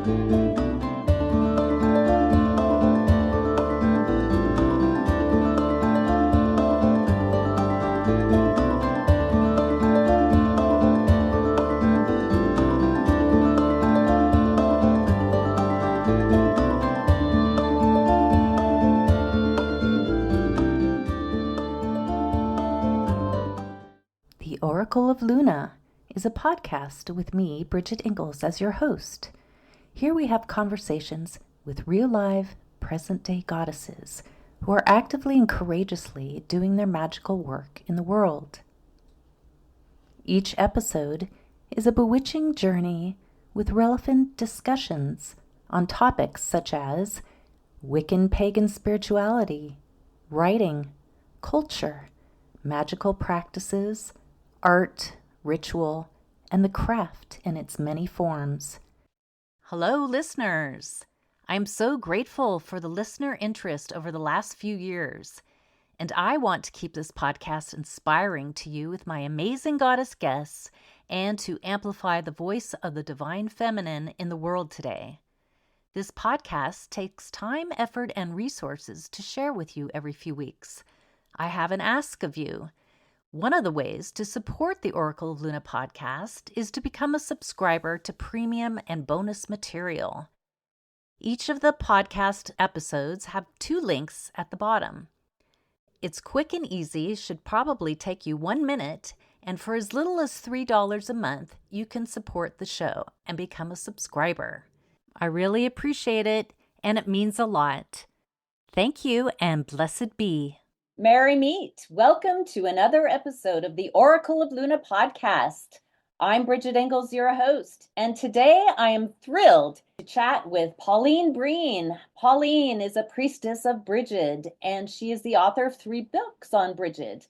The Oracle of Luna is a podcast with me, Bridget Engels, as your host. Here we have conversations with real live, present-day goddesses who are actively and courageously doing their magical work in the world. Each episode is a bewitching journey with relevant discussions on topics such as Wiccan pagan spirituality, writing, culture, magical practices, art, ritual, and the craft in its many forms. Hello, listeners! I'm so grateful for the listener interest over the last few years, and I want to keep this podcast inspiring to you with my amazing goddess guests and to amplify the voice of the divine feminine in the world today. This podcast takes time, effort, and resources to share with you every few weeks. I have an ask of you. One of the ways to support the Oracle of Luna podcast is to become a subscriber to premium and bonus material. Each of the podcast episodes have 2 links at the bottom. It's quick and easy, should probably take you 1 minute, and for as little as $3 a month, you can support the show and become a subscriber. I really appreciate it, and it means a lot. Thank you, and blessed be. Merry meet. Welcome to another episode of the Oracle of Luna podcast. I'm Bridget Engels, your host, and today I am thrilled to chat with Pauline Breen. Pauline is a priestess of Brigid, and she is the author of 3 books on Brigid.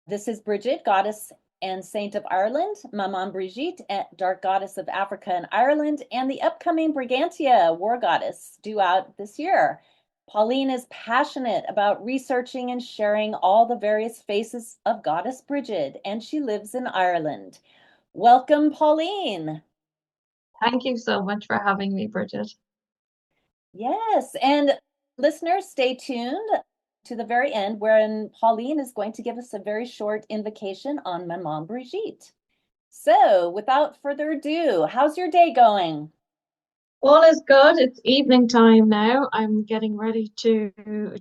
This is Brigid, Goddess and Saint of Ireland, Maman Brigitte, Dark Goddess of Africa and Ireland, and the upcoming Brigantia War Goddess due out this year. Pauline is passionate about researching and sharing all the various faces of Goddess Brigid, and she lives in Ireland. Welcome, Pauline. Thank you so much for having me, Bridget. Yes, and listeners, stay tuned to the very end, wherein Pauline is going to give us a very short invocation on Maman Brigitte. So, without further ado, how's your day going? All is good. It's evening time now. I'm getting ready to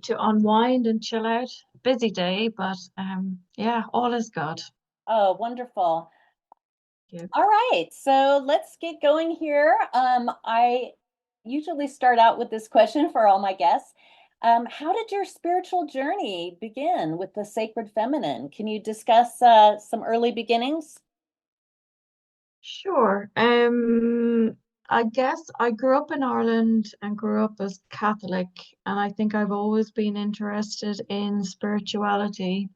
unwind and chill out. Busy day, but yeah, all is good. Oh, wonderful. Yeah. All right, so let's get going here. I usually start out with this question for all my guests. How did your spiritual journey begin with the sacred feminine? Can you discuss some early beginnings? Sure. I guess I grew up in Ireland and grew up as Catholic, and I think I've always been interested in spirituality.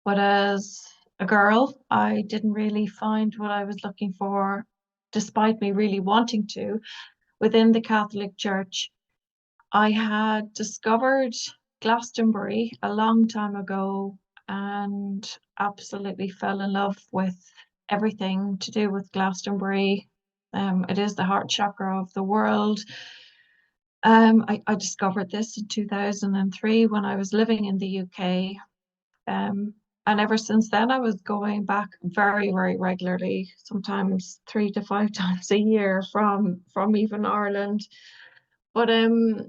But as a girl, I didn't really find what I was looking for, despite me really wanting to, within the Catholic Church. I had discovered Glastonbury a long time ago and absolutely fell in love with everything to do with Glastonbury. It is the heart chakra of the world. I discovered this in 2003 when I was living in the UK. And ever since then, I was going back very, very regularly, sometimes 3 to 5 times a year from even Ireland. But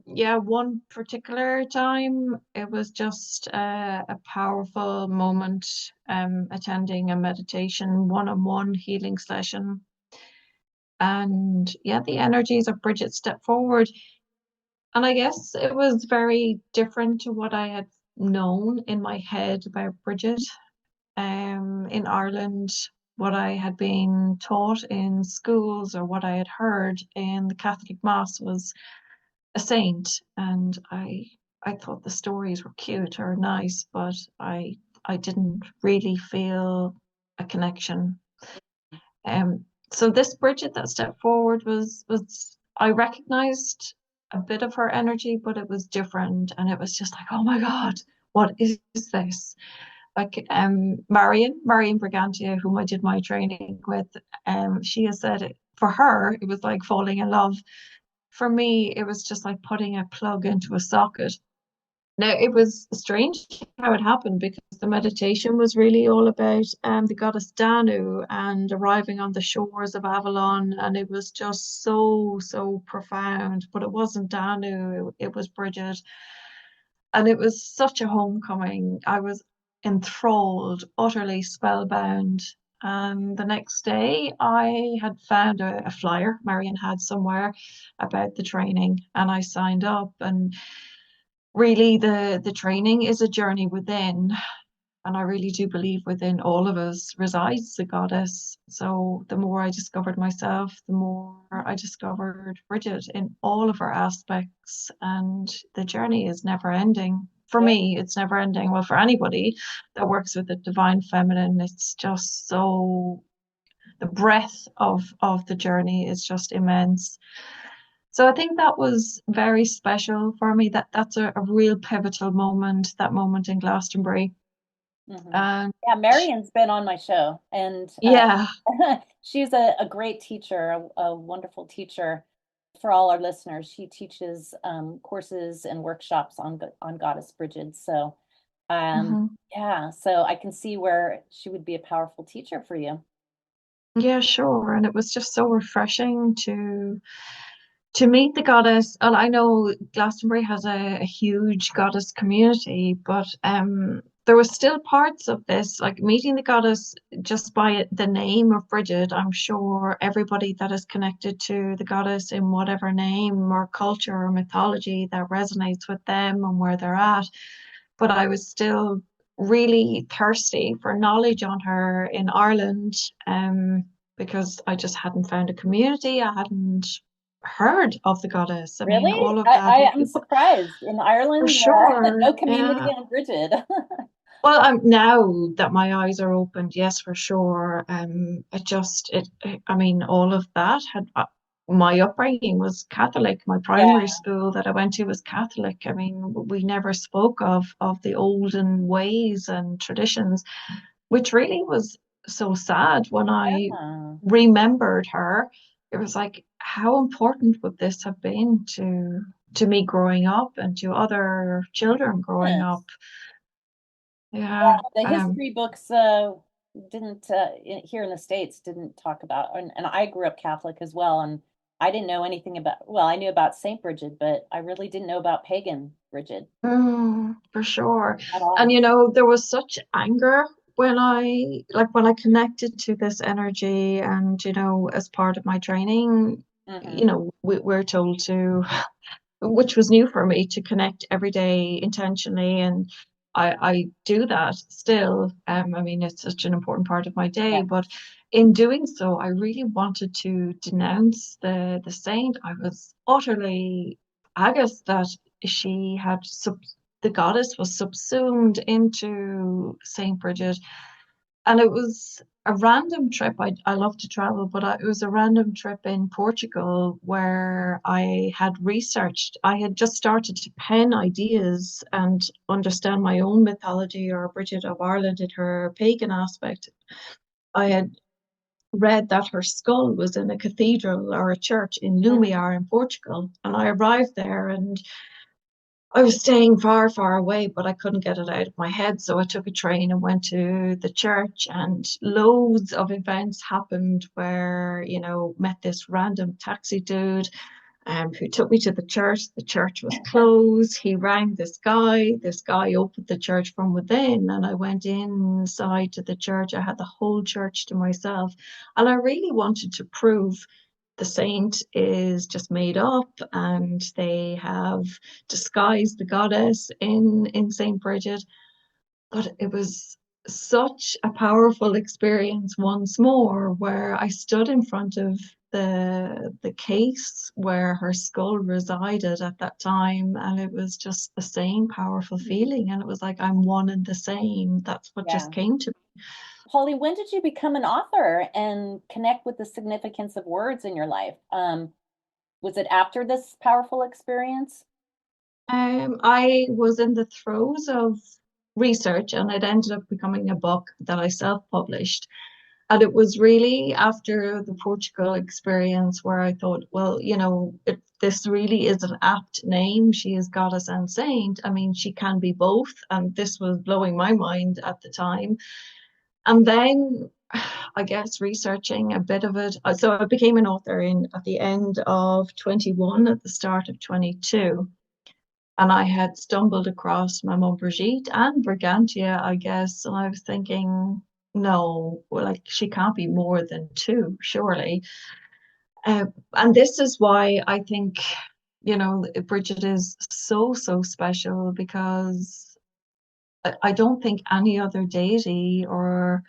yeah, one particular time, it was just a powerful moment, attending a meditation one-on-one healing session. And yeah, the energies of Brigid stepped forward. And I guess it was very different to what I had known in my head about Brigid. In Ireland, what I had been taught in schools or what I had heard in the Catholic Mass was a saint, and I thought the stories were cute or nice, but I didn't really feel a connection. So this Brigid that stepped forward was I recognized a bit of her energy, but it was different, and it was just like, oh my God, what is this? Like Marion Brigantia, whom I did my training with, she has said it for her, it was like falling in love. For me, it was just like putting a plug into a socket. Now, it was strange how it happened because the meditation was really all about the goddess Danu and arriving on the shores of Avalon, and it was just so, so profound. But it wasn't Danu, it was Brigid. And it was such a homecoming. I was enthralled, utterly spellbound. And the next day, I had found a flyer Marion had somewhere about the training, and I signed up. And really, the training is a journey within, and I really do believe within all of us resides the goddess. So the more I discovered myself, the more I discovered Brigid in all of her aspects. And the journey is never ending. For Yeah. me, it's never ending. Well, for anybody that works with the divine feminine, it's just so the breadth of the journey is just immense. So I think that was very special for me. That's a real pivotal moment, that moment in Glastonbury. Mhm. And Yeah, Marion's been on my show, and yeah. she's a great teacher, a wonderful teacher. For all our listeners, she teaches courses and workshops on Goddess Brigid. So, Mhm. yeah, so I can see where she would be a powerful teacher for you. Yeah, sure. And it was just so refreshing to meet the goddess. And I know Glastonbury has a huge goddess community, but there were still parts of this, like meeting the goddess just by the name of Brigid. I'm sure everybody that is connected to the goddess in whatever name or culture or mythology that resonates with them and where they're at. But I was still really thirsty for knowledge on her in Ireland, because I just hadn't found a community. I hadn't heard of the goddess. I mean, Really? all of that, I am surprised. In for Ireland, sure. no community Yeah. on Brigid. Well, now that my eyes are opened, yes, for sure. I mean, all of that had my upbringing was Catholic. My primary Yeah. school that I went to was Catholic. I mean, we never spoke of the olden ways and traditions, which really was so sad when I Yeah. remembered her. It was like, how important would this have been to me growing up and to other children growing up? Yes. Yeah. The history books didn't here in the States didn't talk about, and I grew up Catholic as well, and I didn't know anything about, well, I knew about Saint Brigid, but I really didn't know about Pagan Brigid For sure. at And all. there was such anger when I connected to this energy and, as part of my training, Hmm. we're told to, which was new for me, to connect every day intentionally. And I do that still. I mean, it's such an important part of my day, Yeah. but in doing so, I really wanted to denounce the saint. I was utterly aghast that she had the goddess was subsumed into Saint Brigid, and it was a random trip. I love to travel, but it was a random trip in Portugal where I had researched. I had just started to pen ideas and understand my own mythology, or Brigid of Ireland in her pagan aspect. I had read that her skull was in a cathedral or a church in Mhm. Lumiar in Portugal. And I arrived there and I was staying far, far away, but I couldn't get it out of my head. So I took a train and went to the church, and loads of events happened where, met this random taxi dude who took me to the church. The church was closed. He rang this guy. This guy opened the church from within, and I went inside to the church. I had the whole church to myself. And I really wanted to prove the saint is just made up, and they have disguised the goddess in Saint Brigid. But it was such a powerful experience once more, where I stood in front of the case where her skull resided at that time, and it was just the same powerful feeling. And it was like, I'm one and the same. That's what just Yeah. came to me. Holly, when did you become an author and connect with the significance of words in your life? Was it after this powerful experience? I was in the throes of research, and it ended up becoming a book that I self-published. And it was really after the Portugal experience where I thought, well, this really is an apt name. She is goddess and saint. I mean, she can be both. And this was blowing my mind at the time. And then I guess researching a bit of it. So I became an author at the end of 21, at the start of 22. And I had stumbled across Maman Brigitte and Brigantia, I guess. And I was thinking, no, well, like she can't be more than two, surely. And this is why I think, Brigid is so, so special because I don't think any other deity or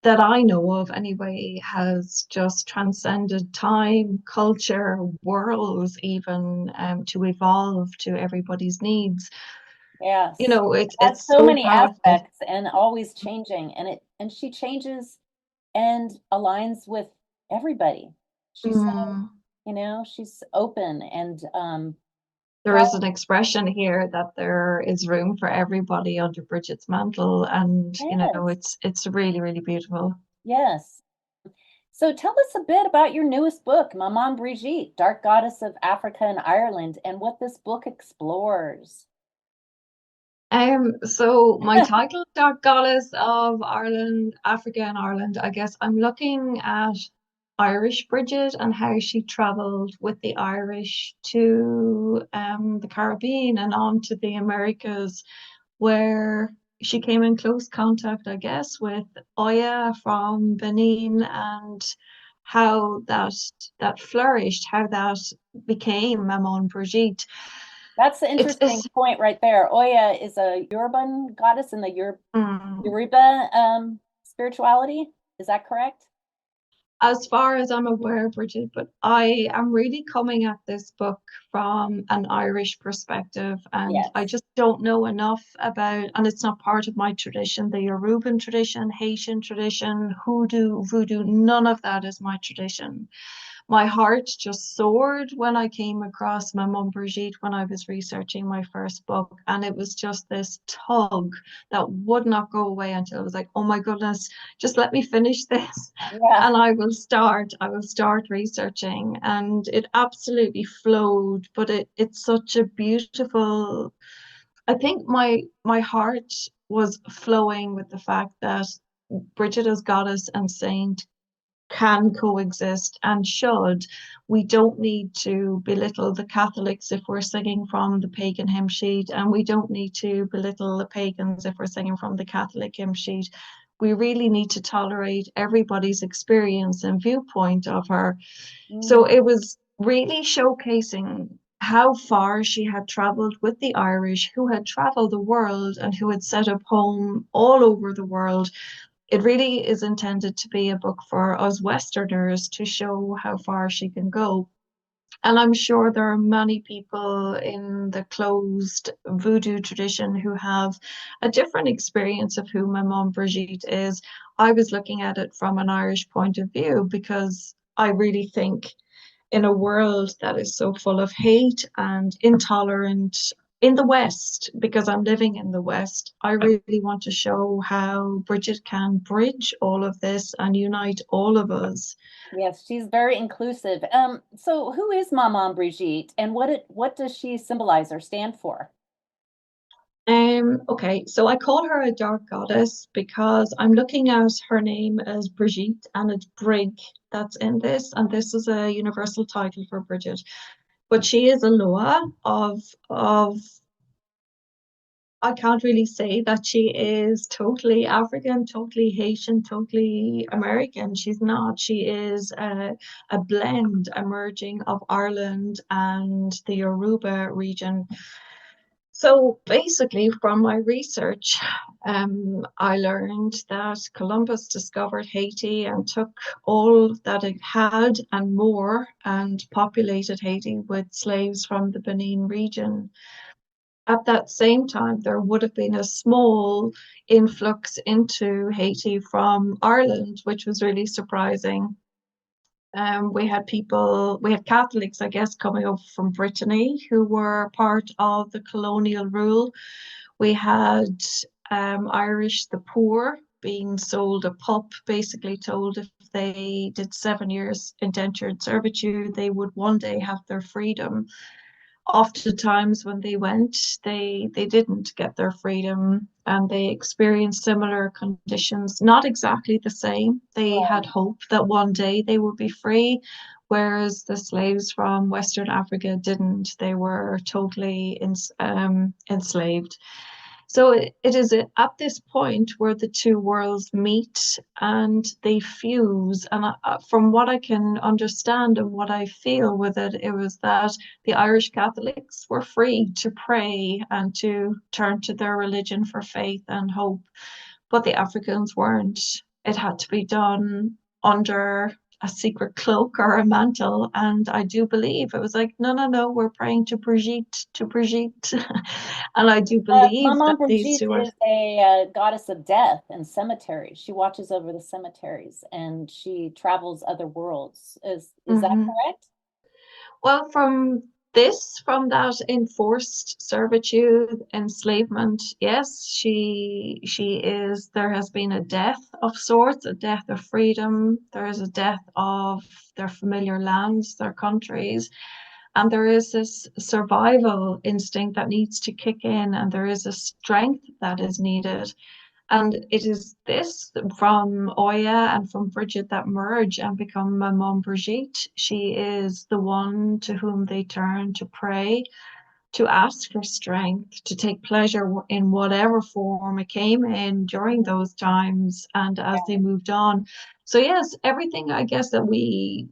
that I know of anyway has just transcended time, culture, worlds even to evolve to everybody's needs. Yes. It has It's so so many powerful. aspects and always changing, and she changes and aligns with everybody. She's Mm. she's open and There is an expression here that there is room for everybody under Bridget's mantle, and yes, it's really, really beautiful. yes. So tell us a bit about your newest book, Maman Brigitte, Dark Goddess of Africa and Ireland, and what this book explores. So my title, Dark Goddess of Ireland, Africa and Ireland, I guess I'm looking at Irish Brigid and how she traveled with the Irish to the Caribbean and on to the Americas, where she came in close contact, I guess, with Oya from Benin and how that flourished, how that became Maman Brigitte. That's the interesting It's point right there. Oya is a Yoruban goddess in the mm, Yoruba spirituality. Is that correct? as far as I'm aware, Bridget, but I am really coming at this book from an Irish perspective, and I Yes. just don't know enough about, and it's not part of my tradition, the Yoruban tradition, Haitian tradition, hoodoo, voodoo, none of that is my tradition. My heart just soared when I came across Maman Brigitte when I was researching my first book. And it was just this tug that would not go away until I was like, oh my goodness, just let me finish this. Yeah. And I will start researching. And it absolutely flowed, but it's such a beautiful, I think my heart was flowing with the fact that Bridget as goddess and saint can coexist and should. We don't need to belittle the Catholics if we're singing from the pagan hymn sheet, and we don't need to belittle the pagans if we're singing from the Catholic hymn sheet. We really need to tolerate everybody's experience and viewpoint of her. So Mm. it was really showcasing how far she had traveled with the Irish, who had traveled the world and who had set up home all over the world. It really is intended to be a book for us Westerners to show how far she can go. And I'm sure there are many people in the closed voodoo tradition who have a different experience of who Maman Brigitte is. I was looking at it from an Irish point of view because I really think in a world that is so full of hate and intolerant in the West, because I'm living in the West, I really want to show how Bridget can bridge all of this and unite all of us. Yes, she's very inclusive. So who is Maman Brigitte and what does she symbolize or stand for? Okay, so I call her a dark goddess because I'm looking at her name as Brigitte and it's Brig that's in this, and this is a universal title for Bridget. But she is a Loa of I can't really say that she is totally African, totally Haitian, totally American. She's not. She is a blend emerging of Ireland and the Yoruba region. So basically, from my research, I learned that Columbus discovered Haiti and took all that it had and more and populated Haiti with slaves from the Benin region. At that same time, there would have been a small influx into Haiti from Ireland, which was really surprising. We had Catholics, I guess, coming over from Brittany who were part of the colonial rule. We had Irish, the poor, being sold a pup, basically told if they did 7 years indentured servitude, they would one day have their freedom. Oftentimes when they went, they didn't get their freedom and they experienced similar conditions, not exactly the same. They had hope that one day they would be free, whereas the slaves from Western Africa didn't. They were totally enslaved. So it is at this point where the two worlds meet and they fuse. And from what I can understand and what I feel with it, it was that the Irish Catholics were free to pray and to turn to their religion for faith and hope, but the Africans weren't. It had to be done under a secret cloak or a mantle. And I do believe it was like, no, no, no, we're praying to Brigitte, to Brigitte. And I do believe Maman that these Brigitte two are. is a goddess of death and cemeteries. She watches over the cemeteries and she travels other worlds. Is that Mhm. correct? Well, from that enforced servitude, enslavement, yes, she is. There has been a death of sorts, a death of freedom. There is a death of their familiar lands, their countries, and there is this survival instinct that needs to kick in, and there is a strength that is needed. And it is this from Oya and from Brigid that merge and become Maman Brigitte. She is the one to whom they turn to pray, to ask for strength, to take pleasure in whatever form it came in during those times and as they moved on. So, yes, everything I guess that we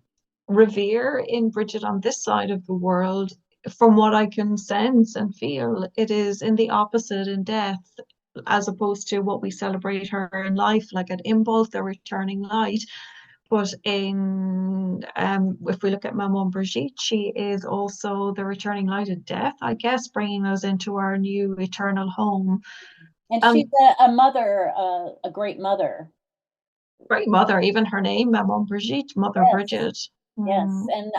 revere in Brigid on this side of the world, from what I can sense and feel, it is in the opposite in death, as opposed to what we celebrate her in life, like at Imbolc, the returning light. But in if we look at Maman Brigitte, she is also the returning light of death, I guess, bringing us into our new eternal home. And she's And a mother, a great mother. great mother, even her name, Maman Brigitte, Mother Yes, Brigid. yes, Mm.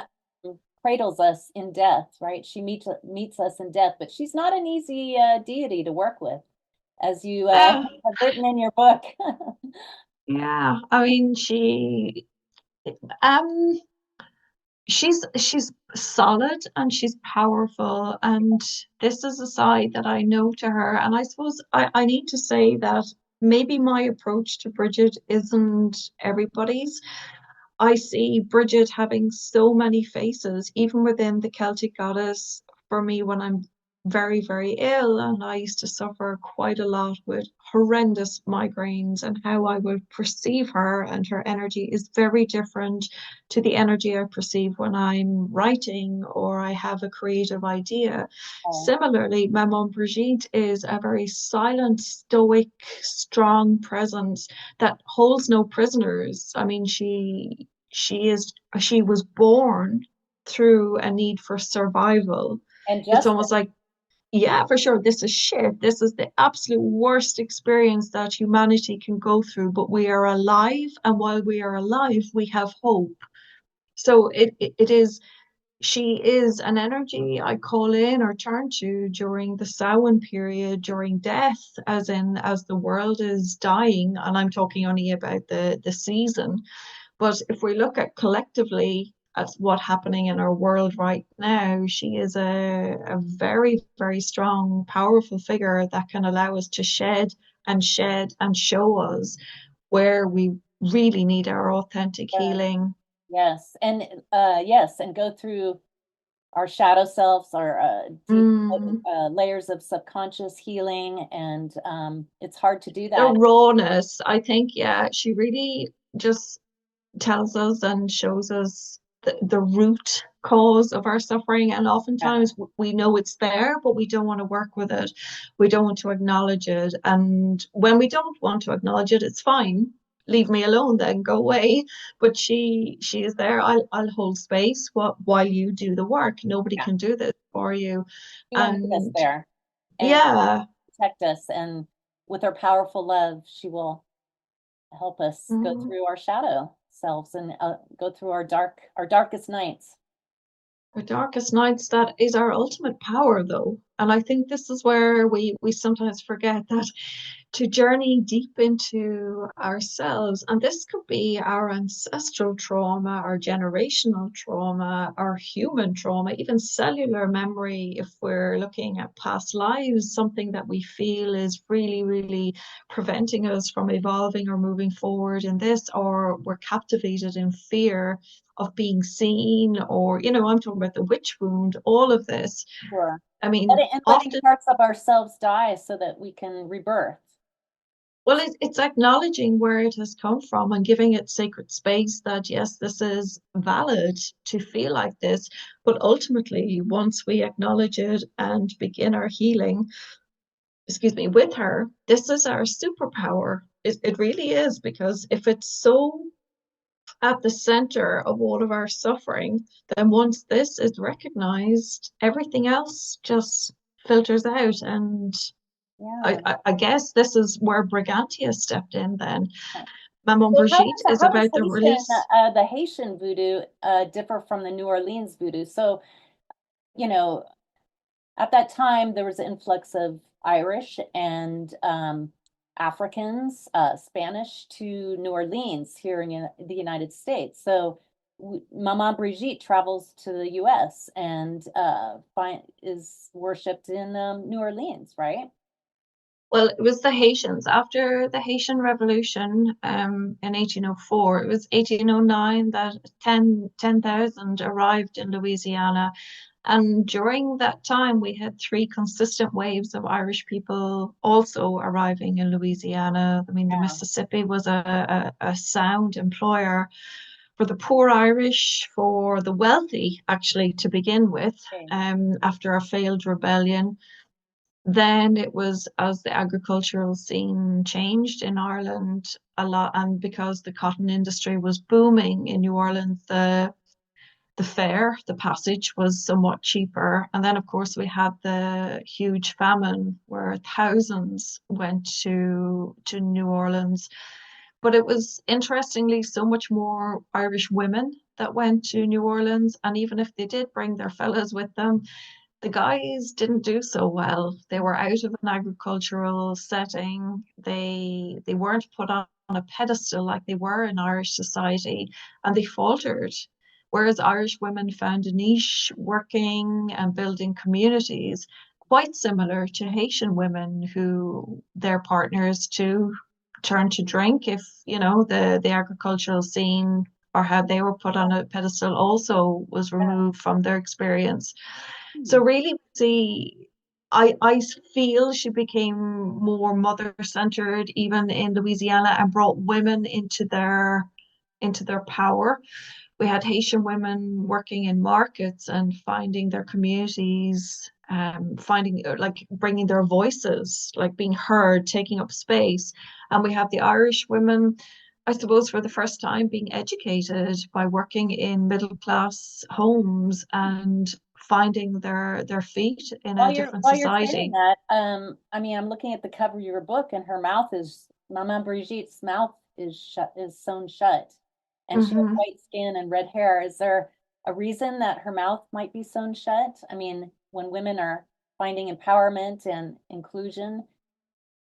and cradles us in death, right? She meets us in death, but she's not an easy deity to work with, as you Uh, have written in your book. yeah, I mean, um, she's solid and she's powerful, and this is a side that I know to her. And I suppose I need to say that maybe my approach to Bridget isn't everybody's. I see Bridget having so many faces, even within the Celtic goddess. For me, when I'm very, very ill, and I used to suffer quite a lot with horrendous migraines, and how I would perceive her and her energy is very different to the energy I perceive when I'm writing or I have a creative idea. Oh, Similarly, Maman Brigitte is a very silent, stoic, strong presence that holds no prisoners. I mean, she was born through a need for survival. and It's justice. almost like, yeah, for sure, this is shit. This is the absolute worst experience that humanity can go through, but we are alive, and while we are alive, we have hope. So it is she is an energy I call in or turn to during the Samhain period, during death, as the world is dying, and I'm talking only about the season. But if we look at collectively at what's happening in our world right now, she is a very, very strong, powerful figure that can allow us to shed and show us where we really need our authentic uh, healing. yes, and yes, and go through our shadow selves, our deep Mm. layers of subconscious healing, and it's hard to do The that. rawness, I think, yeah, she really just tells us and shows us the root cause of our suffering. And Yeah. oftentimes we know it's there, but we don't want to work with it. We don't want to acknowledge it. And when we don't want to acknowledge it, it's fine. Leave me alone then, go away. But she is there. I'll hold space while you do the work. Nobody Yeah. can do this for you. She will meet us And there and yeah. protect us, and with her powerful love, she will help us go Mhm. through our shadow selves and go through our darkest nights. Our darkest nights, that is our ultimate power, though. And I think this is where we sometimes forget that to journey deep into ourselves, and this could be our ancestral trauma, our generational trauma, our human trauma, even cellular memory, if we're looking at past lives, something that we feel is really, really preventing us from evolving or moving forward in this, or we're captivated in fear of being seen, or, I'm talking about the witch wound, all of this. Sure. I mean, And letting often, parts of ourselves die so that we can rebirth. well, it's acknowledging where it has come from and giving it sacred space that, yes, this is valid to feel like this. But ultimately, once we acknowledge it and begin our healing, excuse me, with her, this is our superpower. It really is, because if it's so at the center of all of our suffering, then once this is recognized, everything else just filters out. And Yeah. I guess this is where Brigantia stepped in then. Maman So Brigitte is how does about the release. The Haitian voodoo differ from the New Orleans voodoo? So, you know, at that time there was an influx of Irish and Africans, Spanish to New Orleans here in the United States. So Maman Brigitte travels to the U.S. and is worshipped in New Orleans, right? Well, it was the Haitians after the Haitian Revolution in 1804. It was 1809 that 10,000 arrived in Louisiana. And during that time, we had three consistent waves of Irish people also arriving in Louisiana. I mean, the Yeah. Mississippi was a sound employer for the poor Irish, for the wealthy, actually, to begin with, Okay. after a failed rebellion. Then it was as the agricultural scene changed in Ireland a lot, and because the cotton industry was booming in New Orleans, the fare, the passage was somewhat cheaper. And then, of course, we had the huge famine where thousands went to New Orleans. But it was interestingly so much more Irish women that went to New Orleans. And even if they did bring their fellas with them, the guys didn't do so well. They were out of an agricultural setting. They weren't put on a pedestal like they were in Irish society, and they faltered. Whereas Irish women found a niche working and building communities quite similar to Haitian women, who their partners too turned to drink if, the agricultural scene or how they were put on a pedestal also was removed from their experience. So Hmm. really, see, I feel she became more mother-centered even in Louisiana, and brought women into their power. We had Haitian women working in markets and finding their communities, finding like bringing their voices, like being heard, taking up space. And we have the Irish women, I suppose, for the first time being educated by working in middle class homes and finding their feet in a different While you're saying society. that, I mean, I'm looking at the cover of your book, and her mouth is Maman Brigitte's mouth is sewn shut, and she has Hmm. white skin and red hair. Is there a reason that her mouth might be sewn shut? I mean, when women are finding empowerment and inclusion.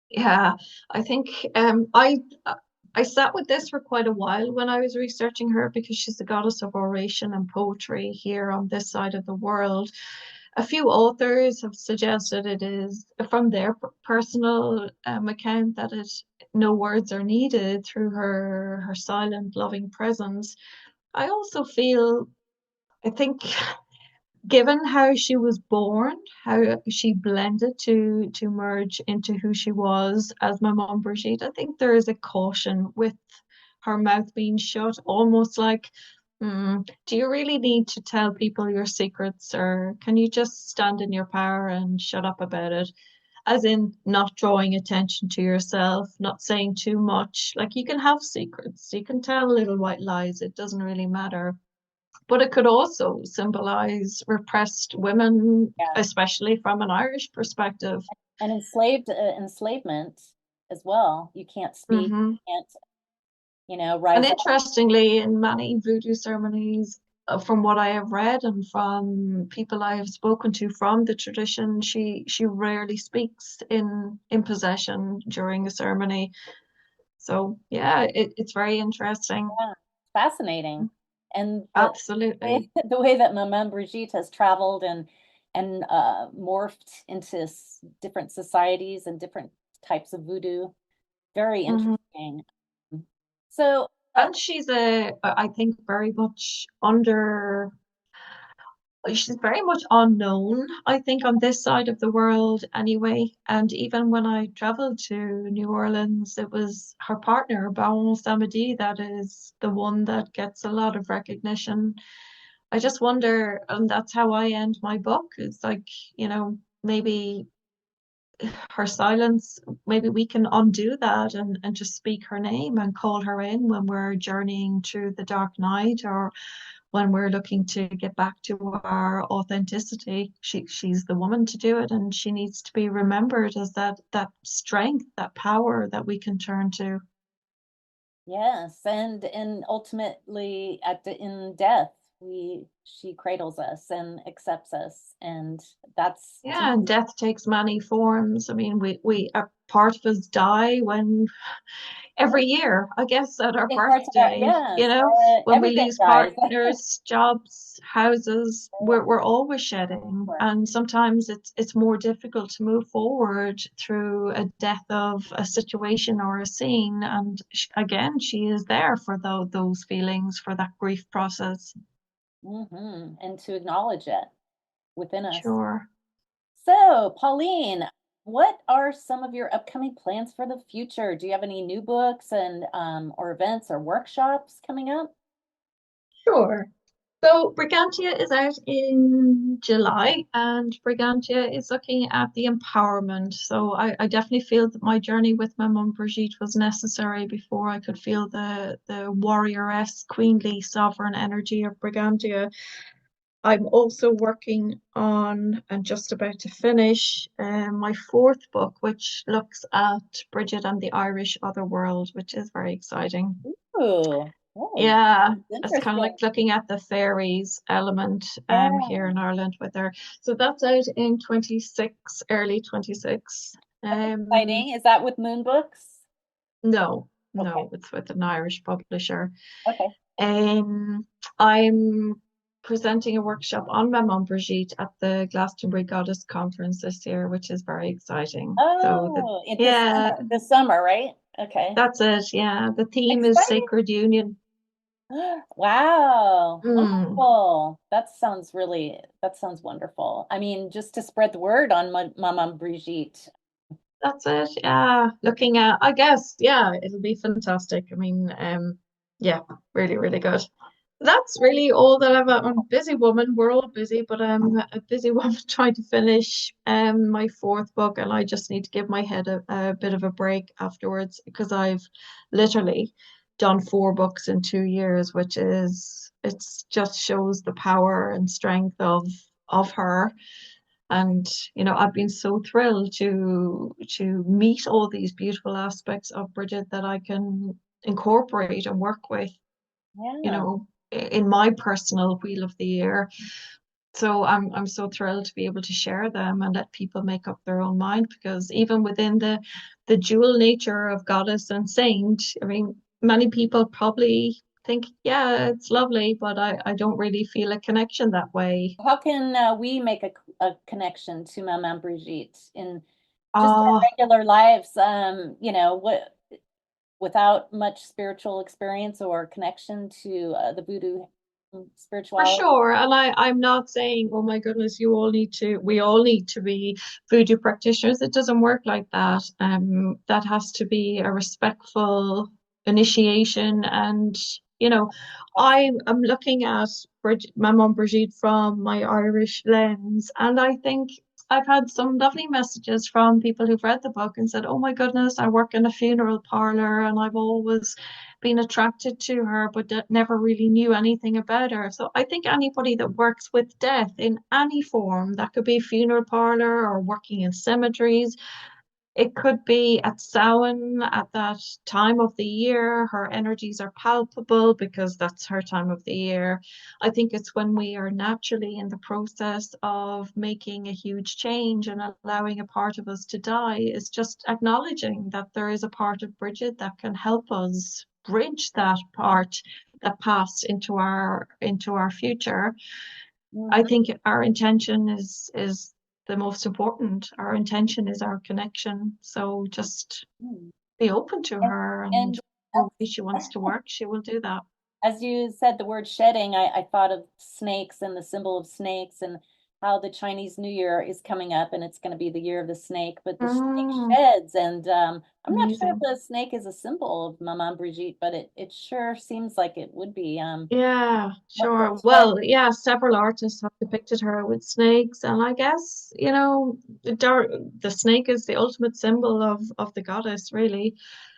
Yeah, I think I sat with this for quite a while when I was researching her, because she's the goddess of oration and poetry here on this side of the world. A few authors have suggested it is from their personal account that no words are needed through her silent, loving presence. I also feel, I think, given how she was born, how she blended to merge into who she was as Maman Brigitte, I think there is a caution with her mouth being shut, almost like, do you really need to tell people your secrets, or can you just stand in your power and shut up about it? As in, not drawing attention to yourself, not saying too much. Like, you can have secrets, you can tell little white lies, it doesn't really matter. But it could also symbolize repressed women, Yeah. especially from an Irish perspective. And enslavement as well. You can't speak, Hmm. you can't, And rise up. interestingly, in many voodoo ceremonies, from what I have read and from people I have spoken to from the tradition, she rarely speaks in possession during a ceremony. So yeah, it's very interesting. Yeah, fascinating. And Absolutely. the way that Maman Brigitte has traveled and morphed into different societies and different types of voodoo. Very Mhm. interesting. So, And she's I think, very much she's very much unknown, I think, on this side of the world anyway. And even when I traveled to New Orleans, it was her partner, Baron Samedi, that is the one that gets a lot of recognition. I just wonder, and that's how I end my book. It's like, maybe her silence, maybe we can undo that and just speak her name and call her in when we're journeying through the dark night, or when we're looking to get back to our authenticity. She's the woman to do it, and she needs to be remembered as that strength, that power that we can turn to. yes, and ultimately in death, we she cradles us and accepts us, and that's to Yeah, and me death takes many forms. I mean, we a part of us die when every year, I guess, at our in parts of our birthday, yes, when we everything lose dies. partners, jobs, houses, we're always shedding. And sometimes it's more difficult to move forward through a death of a situation or a scene. And again, she is there for those feelings, for that grief process. And to acknowledge it within us. Sure. So, Pauline, what are some of your upcoming plans for the future? Do you have any new books and or events or workshops coming up? Sure. So Brigantia is out in July, and Brigantia is looking at the empowerment. So I definitely feel that my journey with Maman Brigitte was necessary before I could feel the warrioress, queenly, sovereign energy of Brigantia. I'm also working on and just about to finish my fourth book, which looks at Brigid and the Irish otherworld, which is very exciting. Ooh, oh, Yeah, it's it's kind of interesting. like looking at the fairies element here Yeah, in Ireland with her. So that's out in 26, early 26. exciting. Is that with Moon Books? No, Okay, no, it's with an Irish publisher. okay. Um, I'm presenting a workshop on Maman Brigitte at the Glastonbury Goddess Conference this year, which is very exciting. So Oh, yeah, this summer, right? Okay. that's it. Yeah, the theme is Exciting. Sacred Union. Wow, Mm. wonderful. That sounds wonderful. I mean, just to spread the word on Maman Brigitte. That's it. Yeah. Looking at, I guess, yeah, it'll be fantastic. I mean, yeah, really, really good. That's really all that I'm a busy woman. We're all busy, but I'm a busy woman trying to finish my fourth book, and I just need to give my head a bit of a break afterwards, because I've literally done 4 books in 2 years, which is it's just shows the power and strength of her. And I've been so thrilled to meet all these beautiful aspects of Bridget that I can incorporate and work with, Yeah. in my personal wheel of the year. So I'm so thrilled to be able to share them and let people make up their own mind, because even within the dual nature of goddess and saint, I mean, many people probably think, yeah, it's lovely, but I don't really feel a connection that way. How can we make a connection to Maman Brigitte in just our Ah, regular lives? Without much spiritual experience or connection to the voodoo for spirituality. sure. And I'm not saying, oh my goodness, we all need to be voodoo practitioners. It doesn't work like that. That has to be a respectful initiation. And, you know, I am looking at Maman Brigitte from my Irish lens. And I think I've had some lovely messages from people who've read the book and said, oh my goodness, I work in a funeral parlor and I've always been attracted to her, but never really knew anything about her. So I think anybody that works with death in any form, that could be funeral parlor or working in cemeteries, It could be at Samhain, at that time of the year. Her energies are palpable because that's her time of the year. I think it's when we are naturally in the process of making a huge change and allowing a part of us to die. It's just acknowledging that there is a part of Brigid that can help us bridge that part, that past into our future. I Mhm. think our intention is the most important. Our intention is our connection. So just Mm. be open to And, her, and and whatever way she wants to work, she will do that. as you said the word shedding, I thought of snakes and the symbol of snakes and how the Chinese New Year is coming up and it's going to be the year of the snake, but the snake Mm, sheds. And I'm not sure if amazing. the snake is a symbol of Maman Brigitte, but it sure seems like it would be. Yeah, What the sure. shed? Well, yeah, several artists have depicted her with snakes, and I guess, the snake is the ultimate symbol of the goddess, really.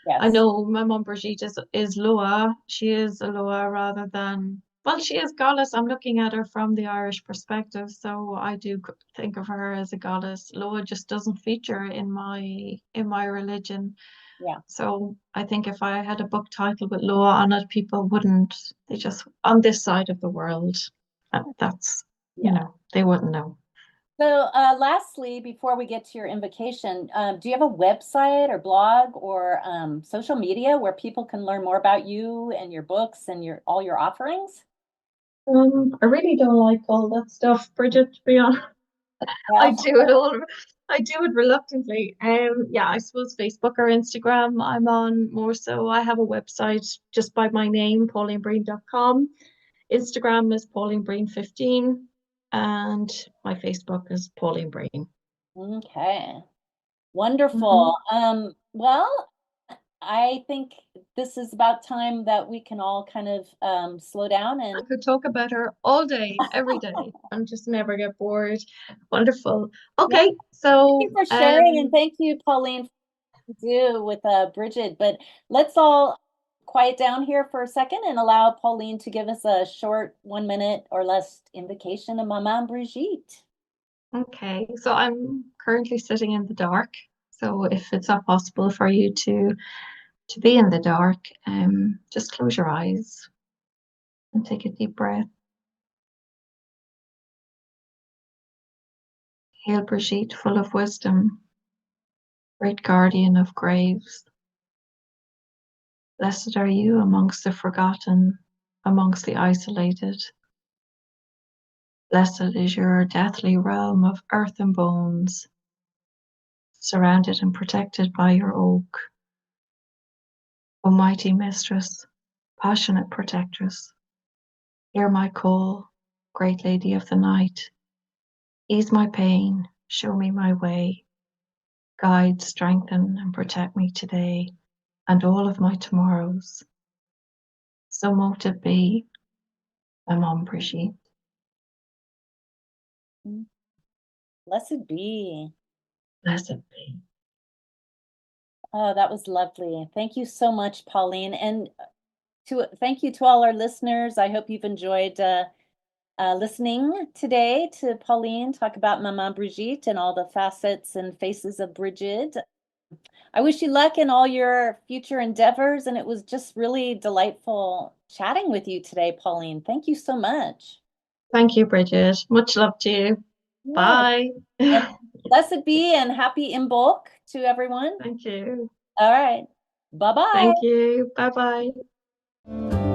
I Yes. know Maman Brigitte is Lua. She is a Lua rather than, well, she is goddess. I'm looking at her from the Irish perspective, so I do think of her as a goddess. Lua just doesn't feature in my religion. Yeah. So I think if I had a book title with Lua on it, people wouldn't, they just, on this side of the world, that's, Yeah. they wouldn't know. So, lastly, before we get to your invocation, do you have a website or blog or social media where people can learn more about you and your books and your all your offerings? I really don't like all that stuff, Bridget, to be honest. I Well, do it all. I do it reluctantly. Yeah, I suppose Facebook or Instagram I'm on more so. I have a website just by my name, paulinebreen.com. Instagram is Pauline Breen 15, and my Facebook is Pauline Breen. okay, wonderful. Hmm. Well, I think this is about time that we can all kind of slow down I and could talk about her all day, every day, and just never get bored. Wonderful. yeah. Okay, Thank you so for sharing and thank you, Pauline, for what you do with Bridget. But let's all quiet down here for a second and allow Pauline to give us a short 1 minute or less invocation of Maman Brigitte. okay, so I'm currently sitting in the dark. So if it's not possible for you to be in the dark, just close your eyes and take a deep breath. Hail Brigitte, full of wisdom, great guardian of graves. Blessed are you amongst the forgotten, amongst the isolated. Blessed is your deathly realm of earth and bones, surrounded and protected by your oak. O mighty mistress, passionate protectress, hear my call, great lady of the night. Ease my pain, show me my way. Guide, strengthen, and protect me today and all of my tomorrows. So mote it be, Maman Brigitte. Blessed be. Blessed be. Oh, that was lovely. Thank you so much, Pauline. And to thank you to all our listeners. I hope you've enjoyed listening today to Pauline talk about Maman Brigitte and all the facets and faces of Brigid. I wish you luck in all your future endeavors, and it was just really delightful chatting with you today, Pauline. Thank you so much. Thank you, Bridget. Much love to you. Yes, Bye. and blessed be and happy in bulk to everyone. Thank you. All right. Bye-bye. Thank you. Bye bye.